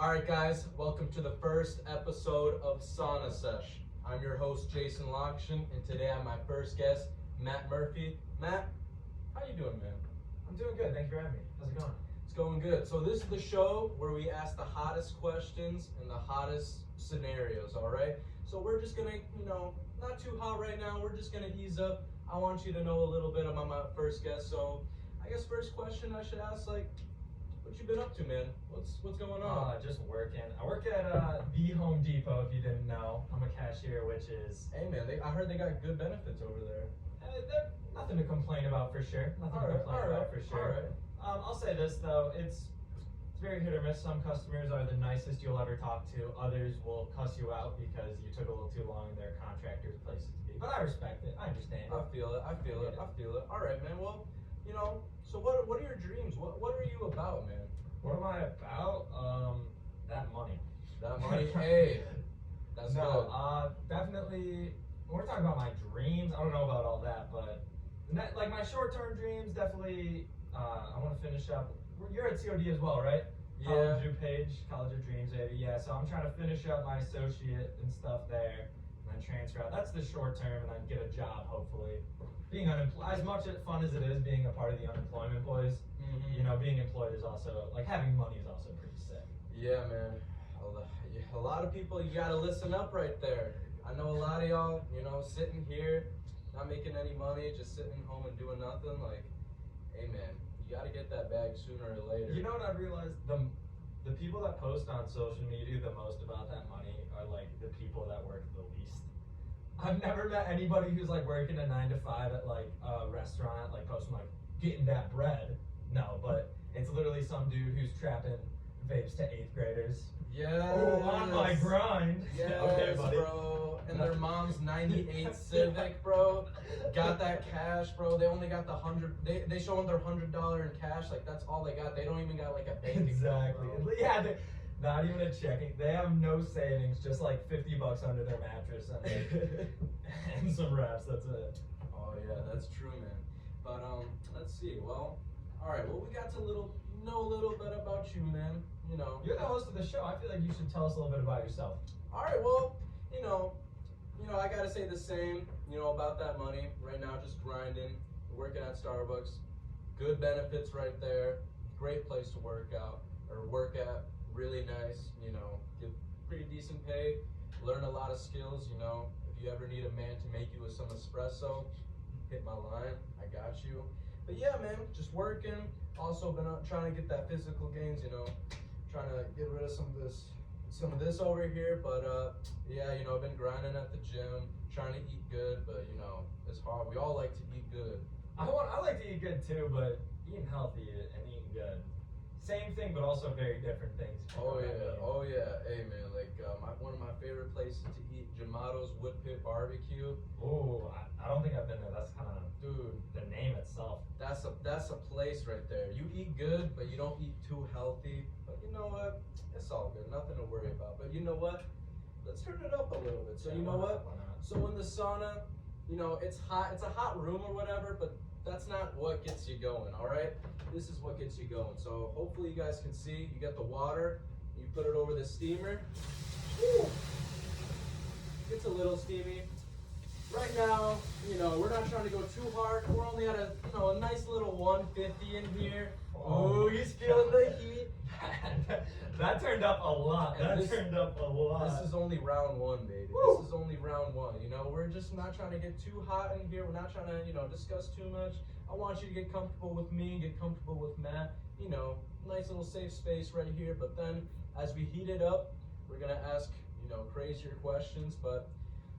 Alright guys, welcome to the first episode of Sauna Sesh. I'm your host Jason Lockshin, and today I have my first guest, Matt Murphy. Matt, how you doing, man? I'm doing good. Thank you for having me. How's it going? It's going good. So this is the show where we ask the hottest questions and the hottest scenarios, alright? So we're just gonna, not too hot right now, we're just gonna ease up. I want you to know a little bit about my first guest, so I guess first question I should ask, what you been up to, man? What's going on? Just working. I work at the Home Depot, if you didn't know. I'm a cashier, which is... Hey man, I heard they got good benefits over there. Nothing to complain about for sure. Alright. I'll say this though, it's very hit or miss. Some customers are the nicest you'll ever talk to. Others will cuss you out because you took a little too long in their contractor's places to be. But I respect it. I understand. I feel it. Alright, man. Well, so what are your dreams? What are you about, man? What am I about? That money. That money? Hey, that's good. Definitely. When we're talking about my dreams, I don't know about all that, but like my short-term dreams, definitely. I want to finish up. You're at COD as well, right? Yeah. College of Dreams, baby. Yeah. So I'm trying to finish up my associate and stuff there, and then transfer out. That's the short term, and then get a job, hopefully. Being unemployed, as much fun as it is being a part of the unemployment boys, being employed is also, having money is also pretty sick. Yeah, man. A lot of people, you gotta listen up right there. I know a lot of y'all, sitting here, not making any money, just sitting home and doing nothing. Hey, man, you gotta get that bag sooner or later. You know what I've realized? The people that post on social media the most about that money are the people that work the least. I've never met anybody who's working a 9 to 5 at a restaurant, posting getting that bread. No, but it's literally some dude who's trapping vapes to 8th graders. Yeah. Oh, on my grind. Yes, okay, buddy. Bro. And their mom's 98 Civic, bro. Got that cash, bro. They only got the $100. They show them their $100 in cash. That's all they got. They don't even got a bank account. Exactly. Yeah. Not even a checking. They have no savings. Just $50 under their mattress and some wraps. That's it. Oh yeah, that's true, man. But let's see. Well, all right. Well, we got to know a little bit about you, man. You're the host of the show. I feel like you should tell us a little bit about yourself. All right. Well, I gotta say the same. About that money. Right now, just grinding, working at Starbucks. Good benefits right there. Great place to work at. Really nice. Give pretty decent pay. Learn a lot of skills. If you ever need a man to make you with some espresso, hit my line. I got you. But yeah, man, just working. Also been trying to get that physical gains. Trying to get rid of some of this over here. But yeah, I've been grinding at the gym, trying to eat good. But it's hard. We all like to eat good. I like to eat good too, but eating healthy and eating good, same thing, but also very different things. Oh yeah. Hey man, one of my favorite places to eat, Jamato's Wood Pit Barbecue. Oh, I don't think I've been there. That's kind of, dude, the name itself. That's a place right there. You eat good, but you don't eat too healthy. But you know what? It's all good. Nothing to worry about. But you know what? Let's turn it up a little bit. So you know what? So in the sauna, it's hot. It's a hot room or whatever, but that's not what gets you going, all right? This is what gets you going. So hopefully you guys can see. You get the water. You put it over the steamer. Woo! It's a little steamy. Right now, we're not trying to go too hard. We're only at a nice little 150 in here. Oh, he's feeling the heat. That turned up a lot. This is only round one, baby. Woo. This is only round one. We're just not trying to get too hot in here. We're not trying to, discuss too much. I want you to get comfortable with me, get comfortable with Matt. Nice little safe space right here. But then, as we heat it up, we're gonna ask, crazier questions. But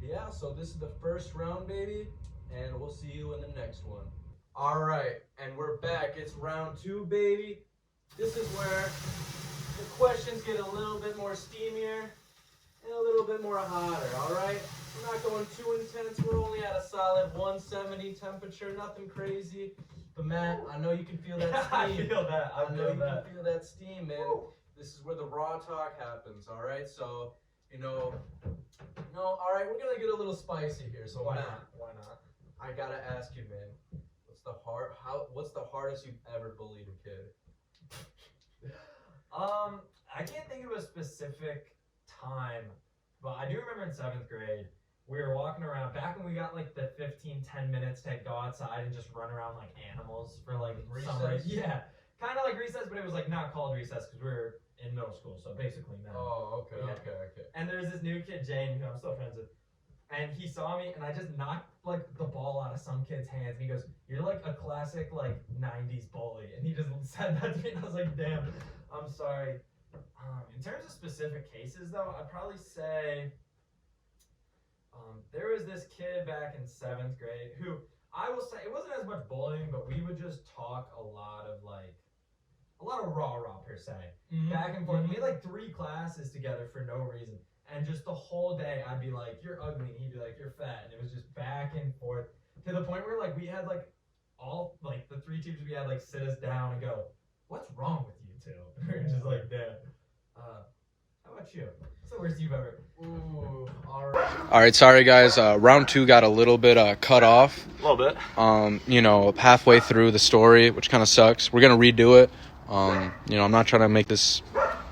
yeah, so this is the first round, baby, and we'll see you in the next one. All right, and we're back. It's round 2, baby. This is where the questions get a little bit more steamier and a little bit more hotter, all right? We're not going too intense. We're only at a solid 170 temperature, nothing crazy. But Matt, I know you can feel that steam. I feel that. I know you can feel that steam, man. Woo. This is where the raw talk happens, all right? So, all right, we're gonna get a little spicy here. So why Matt, not? Why not? I gotta ask you, man. What's the hardest you've ever bullied a kid? I can't think of of a specific time, but I do remember in 7th grade, we were walking around back when we got like the 10 minutes to go outside and just run around like animals for like some reason. Yeah, kind of like recess, but it was like not called recess because we were in middle school, so basically no. Oh, okay, Yeah. okay. And there's this new kid, Jane, who I'm still friends with, and he saw me, and I just knocked like the ball out of some kid's hands, and he goes, "You're like a classic like '90s bully," and he just said that to me, and I was like, "Damn, I'm sorry." In terms of specific cases, though, I'd probably say there was this kid back in 7th grade who I will say it wasn't as much bullying, but we would just talk a lot of rah per se, back and forth. We had like 3 classes together for no reason, and just the whole day I'd be like, "You're ugly," and he'd be like, "You're fat," and it was just back and forth to the point where like we had like all like the 3 teachers we had like sit us down and go, "What's wrong with you two?" And we were just like, "Damn." How about you? What's the worst you've ever? Ooh, all right. All right, sorry guys. Round 2 got a little bit cut off. A little bit. Halfway through the story, which kind of sucks. We're gonna redo it. I'm not trying to make this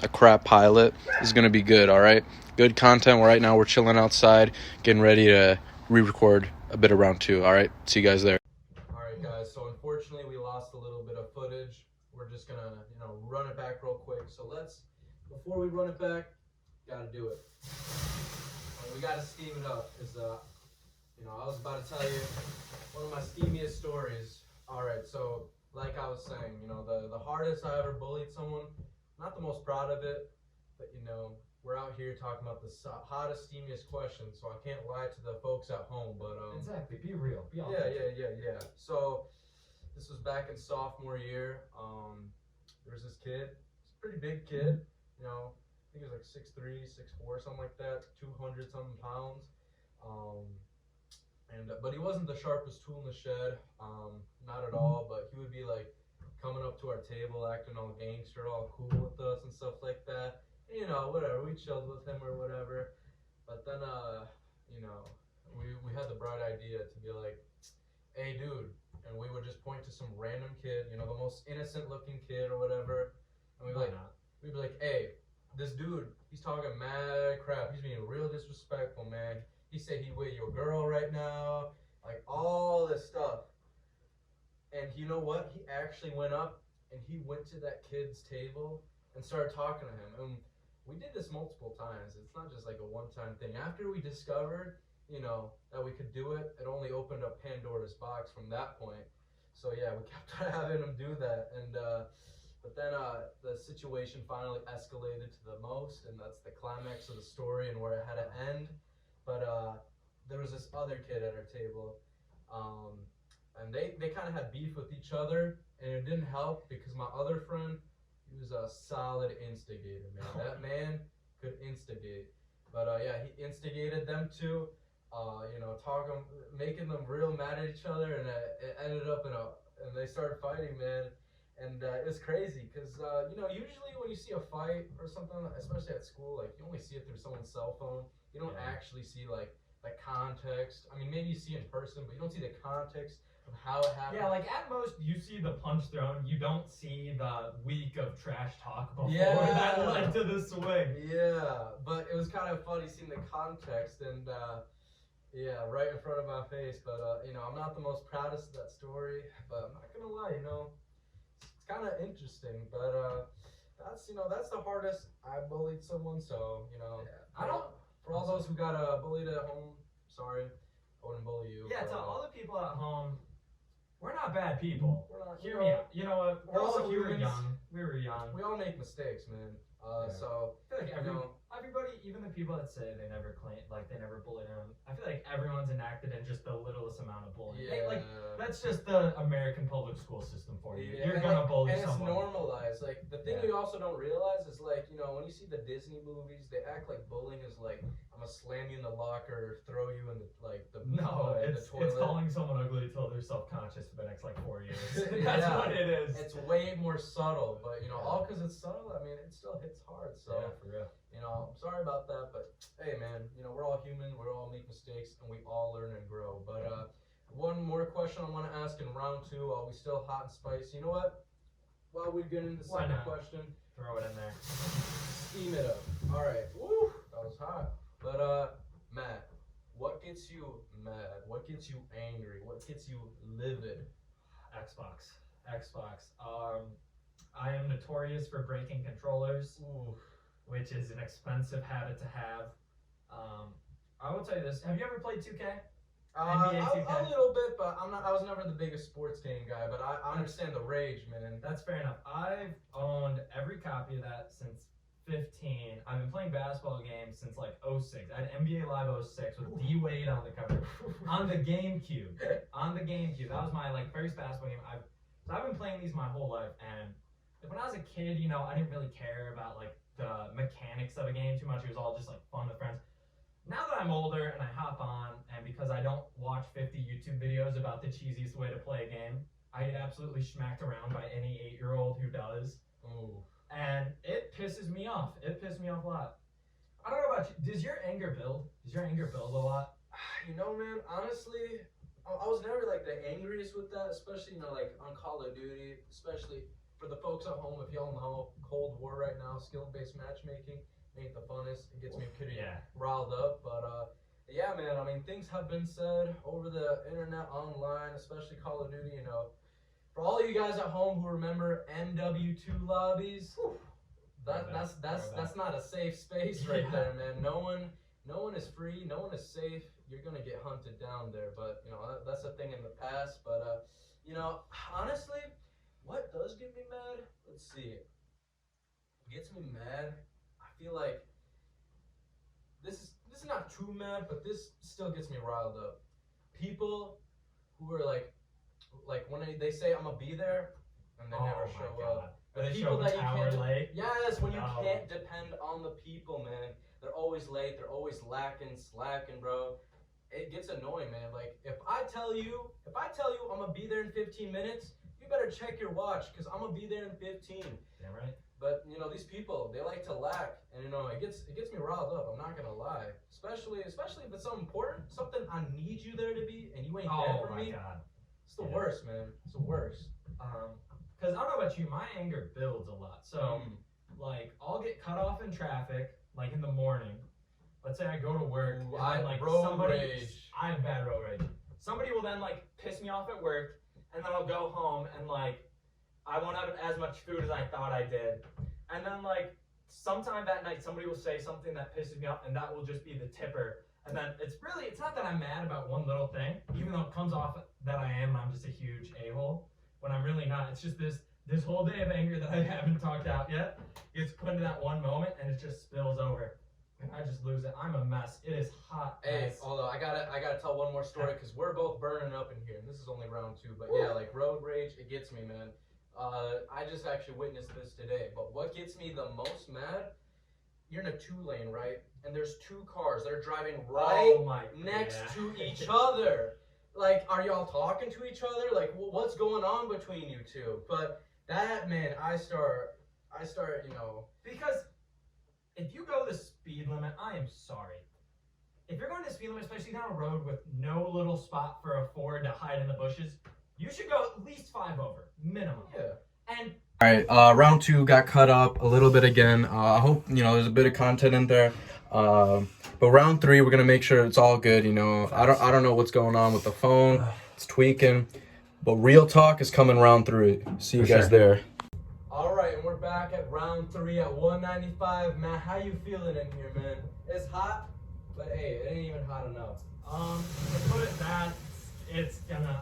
a crap pilot. This is gonna be good. All right, good content. Right now we're chilling outside, getting ready to re-record a bit of round 2. All right, see you guys there. All right, guys. So unfortunately, we lost a little bit of footage. We're just gonna, run it back real quick. So before we run it back, gotta do it. We gotta steam it up, because, I was about to tell you one of my steamiest stories. All right, so like I was saying, the hardest I ever bullied someone. Not the most proud of it, but we're out here talking about the hottest, steamiest questions, so I can't lie to the folks at home. But Exactly, be real, be honest. Yeah. So this was back in sophomore year. There was this kid. He's a pretty big kid. I think he was like 6'3", 6'4", something like that, 200 something pounds. But he wasn't the sharpest tool in the shed, not at all. But he would be like coming up to our table, acting all gangster, all cool with us and stuff like that. And, whatever, we chilled with him or whatever. But then, we had the bright idea to be like, "Hey, dude," and we would just point to some random kid, the most innocent looking kid or whatever, and we'd be like, "Hey, this dude, he's talking mad crap. He's being real disrespectful, man. He said he with your girl right now, like all this stuff." And you know what? He actually went up and he went to that kid's table and started talking to him. And we did this multiple times. It's not just like a one-time thing. After we discovered, that we could do it, it only opened up Pandora's box from that point. So yeah, we kept having him do that. And but then the situation finally escalated to the most, and that's the climax of the story and where it had to end. But there was this other kid at our table, and they kind of had beef with each other, and it didn't help because my other friend, he was a solid instigator, man. That man could instigate. But he instigated them two, making them real mad at each other, and it ended up and they started fighting, man. And it was crazy because, usually when you see a fight or something, especially at school, like you only see it through someone's cell phone. You don't actually see like the context. I mean, maybe you see it in person, but you don't see the context of how it happened. Yeah, like at most you see the punch thrown. You don't see the week of trash talk before that led to the swing. Yeah, but it was kind of funny seeing the context and, right in front of my face. But, I'm not the most proudest of that story, but I'm not going to lie, it's kind of interesting. But that's the hardest I bullied someone. So, for all those who got bullied at home, sorry, I wouldn't bully you. Yeah, to all the people at home, we're not bad people. We're not. Hear me out. You know what? We're all we were humans. young. We were young. We all make mistakes, man. So I feel like everybody, even the people that say they never bullied him, I feel like everyone's enacted in just the littlest amount of bullying. Yeah. That's just the American public school system for you. Yeah, You're gonna bully and someone. it's normalized. Like the thing you also don't realize is like when you see the Disney movies, they act like bullying is like I'm gonna slam you in the locker, throw you in the toilet. It's calling someone ugly until they're self-conscious for the next 4 years. That's Yeah. what it is. It's way more subtle, but all because it's subtle. I mean, it still hits hard. So for real. I'm sorry about that, but hey, man, we're all human. We all make mistakes, and we all learn and grow. But one more question I want to ask in round 2. Are we still hot and spicy? You know what? While we get into the second question, throw it in there. Steam it up. All right. Woo, that was hot. But Matt, what gets you mad? What gets you angry? What gets you livid? Xbox. I am notorious for breaking controllers, Ooh. which is an expensive habit to have. I will tell you this: have you ever played 2K? NBA 2K? A little bit, but I was never the biggest sports game guy. But I understand the rage, man. That's fair enough. I've owned every copy of that since 15. I've been playing basketball games since like 06. I had NBA Live 06 with D Wade on the cover. On the GameCube. That was my like first basketball game. So I've been playing these my whole life, and when I was a kid, you know, I didn't really care about like the mechanics of a game too much. It was all just like fun with friends. Now that I'm older and I hop on, and because I don't watch 50 YouTube videos about the cheesiest way to play a game, I get absolutely smacked around by any 8-year-old who does. Ooh. And it pisses me off. It pissed me off a lot. I don't know about you. Does your anger build? A lot? You know, man, honestly, I was never like the angriest with that, especially, you know, like on Call of Duty, especially for the folks at home. If y'all know, Cold War right now, skill-based matchmaking ain't the funnest. It gets me pretty riled up. But yeah, man, I mean, things have been said over the internet, online, especially Call of Duty, you know. For all you guys at home who remember MW2 lobbies, that's not a safe space right there, man. No one is free, no one is safe. You're gonna get hunted down there. But you know, that's a thing in the past. But you know, honestly, what does get me mad? Let's see. What gets me mad? I feel like this is not too mad, but this still gets me riled up. People who are like when they say I'm gonna be there and they never show up. Or they People show that up you an hour can't. late. Yes, when you can't depend on the people, man. They're always late. They're always slacking, bro. It gets annoying, man. Like if I tell you I'm gonna be there in 15 minutes, you better check your watch because I'm gonna be there in 15. Damn right. But you know these people, they like to lack, and you know it gets me riled up. I'm not gonna lie, especially if it's something important, something I need you there to be, and you ain't there for me. God. It's the worst, man. It's the worst. Because I don't know about you, my anger builds a lot. So, like, I'll get cut off in traffic, like in the morning. Let's say I go to work. Ooh, and then, like road rage. I have bad road rage. Somebody will then like piss me off at work, and then I'll go home and like I won't have as much food as I thought I did. And then like sometime that night somebody will say something that pisses me off, and that will just be the tipper. And then it's not that I'm mad about one little thing, even though it comes off that I am. I'm just a huge a-hole when I'm really not. It's just this whole day of anger that I haven't talked out yet gets put into that one moment, and it just spills over. And I just lose it. I'm a mess. It is hot. Hey, although I gotta tell one more story because we're both burning up in here, and this is only round 2. But yeah, like road rage, it gets me, man. I just actually witnessed this today. But what gets me the most mad? You're in a 2-lane, right? And there's 2 cars. They're driving next to each other. Like, are y'all talking to each other? Like, what's going on between you two? But that, man, I start, you know, because if you go the speed limit, I am sorry. If you're going the speed limit, especially down a road with no little spot for a Ford to hide in the bushes, you should go at least 5 over, minimum. Yeah. And All right, round 2 got cut up a little bit again. I hope, you know, there's a bit of content in there. But round 3, we're gonna make sure it's all good. You know, I don't know what's going on with the phone. It's tweaking. But real talk is coming round 3. See you guys there. All right, and we're back at round 3 at 195. Matt, how you feeling in here, man? It's hot, but hey, it ain't even hot enough. To put it that,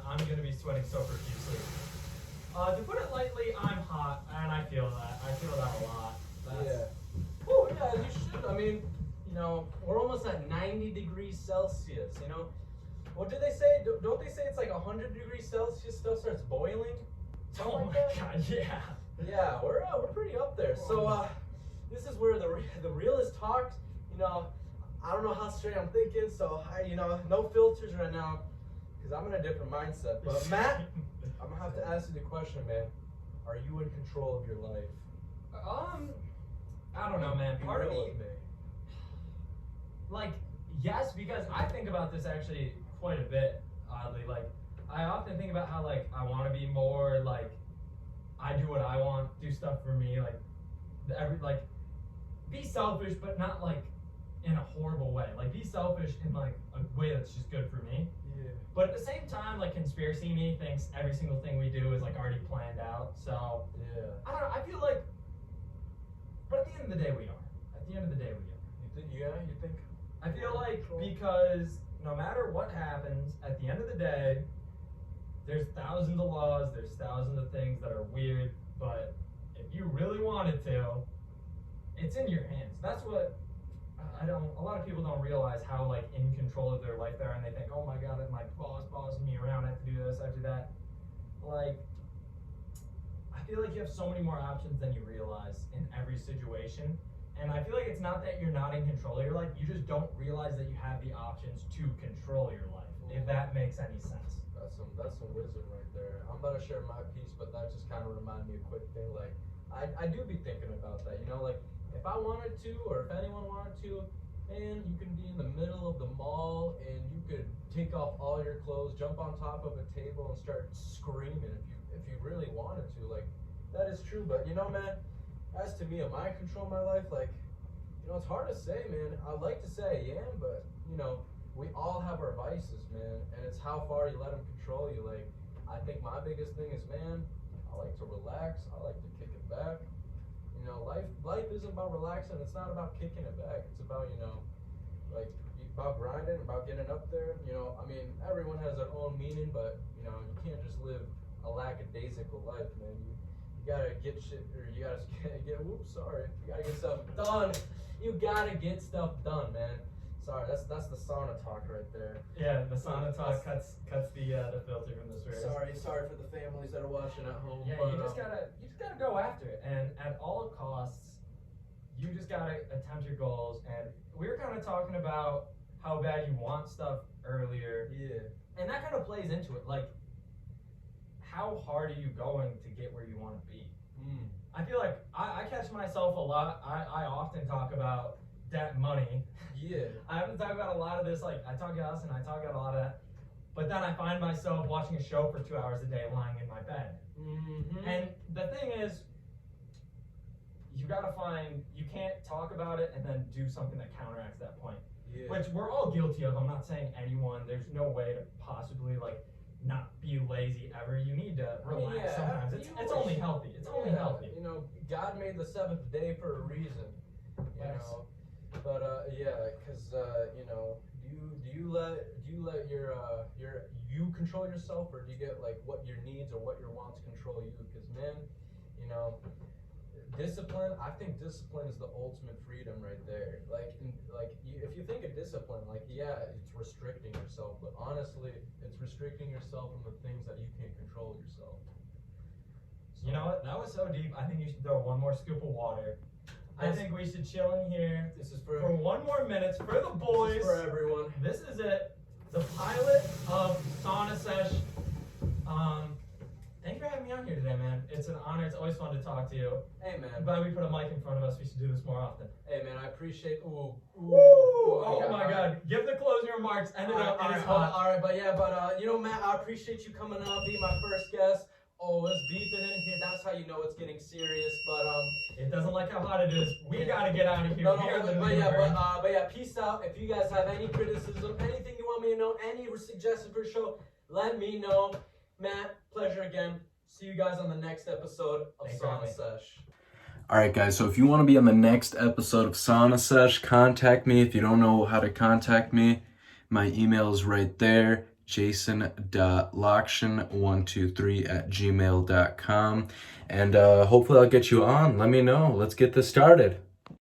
I'm gonna be sweating so profusely. To put it lightly, I'm hot, and I feel that. I feel that a lot. Oh, yeah, you should. I mean, you know, we're almost at 90 degrees Celsius, you know? What do they say? Don't they say it's like 100 degrees Celsius stuff starts boiling? Oh like my that? God, yeah. Yeah, we're pretty up there. So, this is where the realest talks, you know, I don't know how straight I'm thinking, so, you know, no filters right now, because I'm in a different mindset. But, Matt, I'm going to have to ask you the question, man. Are you in control of your life? I don't know, man. Part of me, me. like, yes, because I think about this actually quite a bit, oddly. Like, I often think about how, like, I want to be more, like, I do what I want, do stuff for me. Like, like, be selfish, but not like in a horrible way. Like, be selfish in like a way that's just good for me. Yeah. But at the same time, like, conspiracy me thinks every single thing we do is like already planned out. So Yeah. I don't know. I feel like, but at the end of the day, we are. At the end of the day, we are. You think? Yeah. You think? I feel like because no matter what happens, at the end of the day, there's thousands of laws, there's thousands of things that are weird, but if you really wanted to, it's in your hands. That's what a lot of people don't realize how like in control of their life they are, and they think, oh my god, if my boss bossing me around, I have to do this, I have to do that. Like, I feel like you have so many more options than you realize in every situation. And I feel like it's not that you're not in control of your life, you just don't realize that you have the options to control your life, if that makes any sense. That's some wisdom right there. I'm about to share my piece, but that just kind of reminded me of a quick thing. Like, I do be thinking about that, you know, like, if I wanted to, or if anyone wanted to, man, you can be in the middle of the mall, and you could take off all your clothes, jump on top of a table, and start screaming if you really wanted to. Like, that is true, but, you know, man, as to me, am I in control of my life? Like, you know, it's hard to say, man. I'd like to say I am, but, you know, we all have our vices, man, and it's how far you let them control you. Like, I think my biggest thing is, man, I like to relax. I like to kick it back. You know, life isn't about relaxing. It's not about kicking it back. It's about, you know, like, about grinding, about getting up there. You know, I mean, everyone has their own meaning, but, you know, you can't just live a lackadaisical life, man. You gotta get shit, or you gotta get, whoops, sorry. You gotta get stuff done. You gotta get stuff done, man. Sorry, that's the sauna talk right there. Yeah, the sauna talk cuts the filter from the stories. Sorry for the families that are watching at home. Yeah, but, you just gotta go after it, and at all costs, you just gotta attempt your goals. And we were kind of talking about how bad you want stuff earlier. Yeah. And that kind of plays into it. Like, how hard are you going to get where you want to be? I feel like I catch myself a lot. I often talk about debt, money. Yeah. I haven't talked about a lot of this. Like, I talk to us and I talk about a lot of that. But then I find myself watching a show for 2 hours a day lying in my bed. Mm-hmm. And the thing is, you can't talk about it and then do something that counteracts that point. Yeah. Which we're all guilty of. I'm not saying anyone, there's no way to possibly, like, not be lazy ever. You need to relax sometimes. It's only healthy. It's only healthy. You know, God made the seventh day for a reason. You know, but because you know, do you let you control yourself, or do you get like what your needs or what your wants control you? Because, man, you know, discipline. I think discipline is the ultimate freedom right there. If you think of discipline, like, yeah, it's restricting yourself, but honestly, it's restricting yourself from the things that you can't control yourself. So, you know what? That was so deep. I think you should throw one more scoop of water. I think we should chill in here. This is for 1 more minute for the boys. This is for everyone. This is it. The pilot of Sauna Sesh. Thank you for having me on here today, man. It's an honor. It's always fun to talk to you. Hey, man. I'm glad we put a mic in front of us. We should do this more often. Hey, man, I appreciate. Ooh. Oh my God. Give the closing remarks. End it up. It is hot. All right, but you know, Matt, I appreciate you coming on, being my first guest. Oh, it's beeping in here. That's how you know it's getting serious. But it doesn't like how hot it is. We gotta get out of here. But yeah, peace out. If you guys have any criticism, anything you want me to know, any suggestions for the show, let me know. Matt, pleasure again. See you guys on the next episode of Sauna Sesh. Alright guys, so if you want to be on the next episode of Sauna Sesh, contact me. If you don't know how to contact me, my email is right there, jason.lakshan123@gmail.com. And hopefully I'll get you on. Let me know. Let's get this started.